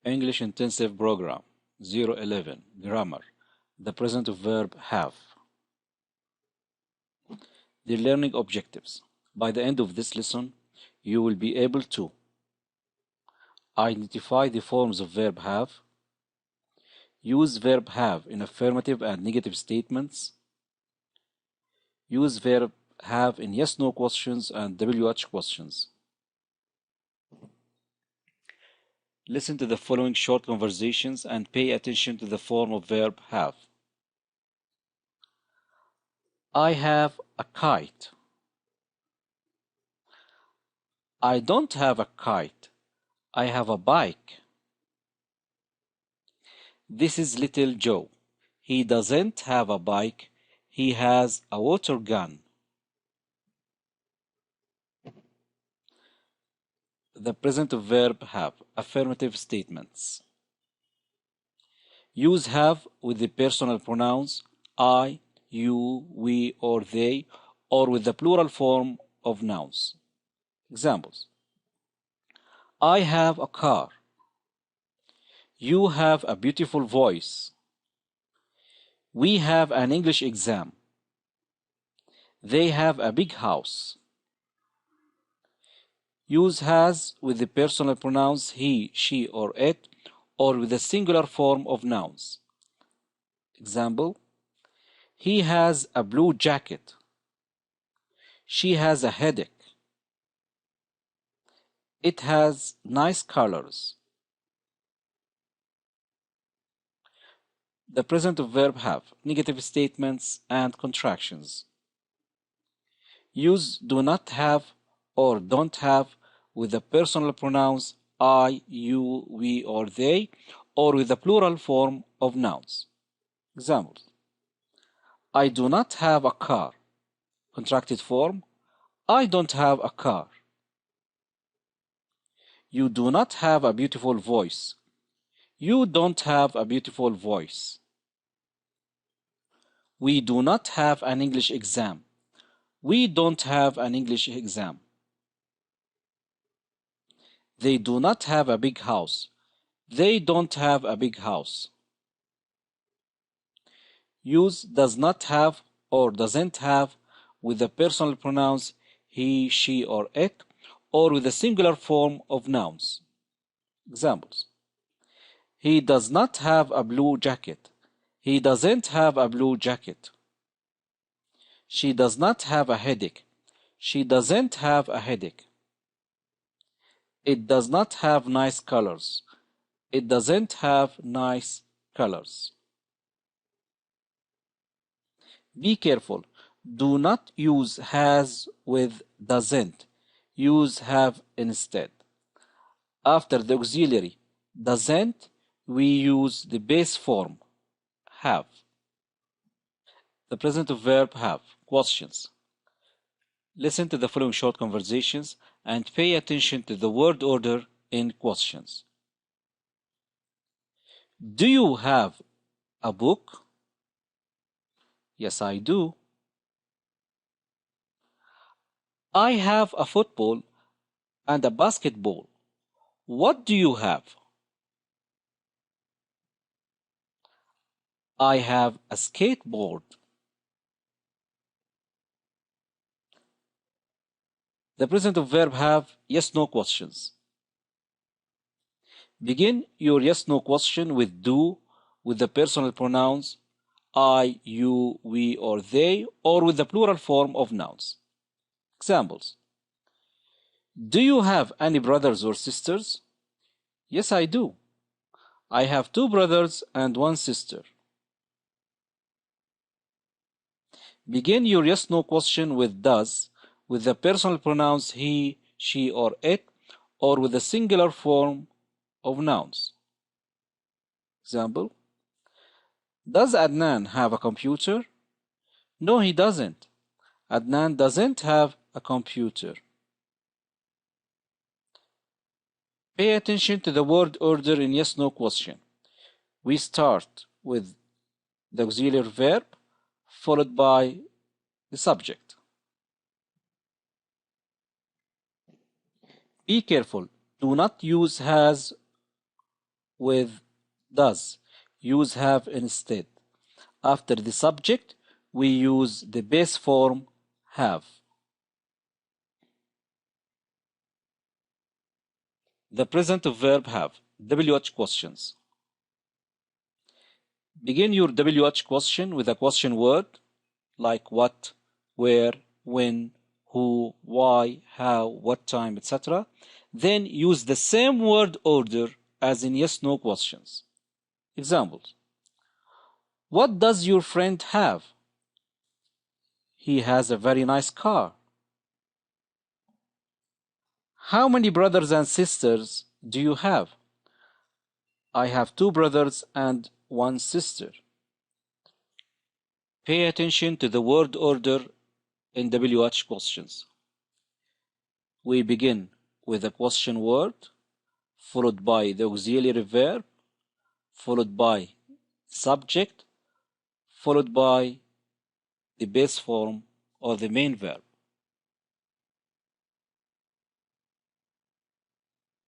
English Intensive Program 011 Grammar. The present of verb have. The learning objectives. By the end of this lesson, you will be able to identify the forms of verb have, use verb have in affirmative and negative statements, use verb have in yes-no questions and WH questions. Listen to the following short conversations and pay attention to the form of verb have. I have a kite. I don't have a kite. I have a bike. This is little Joe. He doesn't have a bike. He has a water gun. The present of verb have. Affirmative statements. Use have with the personal pronouns I, you, we, or they, or with the plural form of nouns. Examples. I have a car. You have a beautiful voice. We have an English exam. They have a big house. Use has with the personal pronouns he, she, or it, or with the singular form of nouns. Example. He has a blue jacket. She has a headache. It has nice colors. The present of verb have. Negative statements and contractions. Use do not have or don't have with the personal pronouns I, you, we, or they, or with the plural form of nouns. Examples. I do not have a car. Contracted form. I don't have a car. You do not have a beautiful voice. You don't have a beautiful voice. We do not have an English exam. We don't have an English exam. They do not have a big house. They don't have a big house. Use does not have or doesn't have with the personal pronouns he, she, or it, or with the singular form of nouns. Examples. He does not have a blue jacket. He doesn't have a blue jacket. She does not have a headache. She doesn't have a headache. It does not have nice colors. It doesn't have nice colors. Be careful. Do not use has with doesn't. Use have instead. After the auxiliary doesn't, we use the base form have. The present of verb have. Questions. Listen to the following short conversations and pay attention to the word order in questions. Do you have a book? Yes, I do. I have a football and a basketball. What do you have? I have a skateboard. The present of verb have yes-no questions. Begin your yes-no question with do with the personal pronouns I, you, we, or they, or with the plural form of nouns. Examples. Do you have any brothers or sisters? Yes, I do. I have 2 brothers and 1 sister. Begin your yes-no question with does with the personal pronouns he, she, or it, or with the singular form of nouns. Example. Does Adnan have a computer? No, he doesn't. Adnan doesn't have a computer. Pay attention to the word order in yes-no question. We start with the auxiliary verb followed by the subject. Be careful. Do not use has with does. Use have instead. After the subject, we use the base form have. The present of verb have. WH questions. Begin your WH question with a question word like what, where, when, who, why, how, what time, etc. Then use the same word order as in yes-no questions. Examples. What does your friend have? He has a very nice car. How many brothers and sisters do you have? I have 2 brothers and 1 sister. Pay attention to the word order in WH questions. We begin with a question word, followed by the auxiliary verb, followed by subject, followed by the base form or the main verb.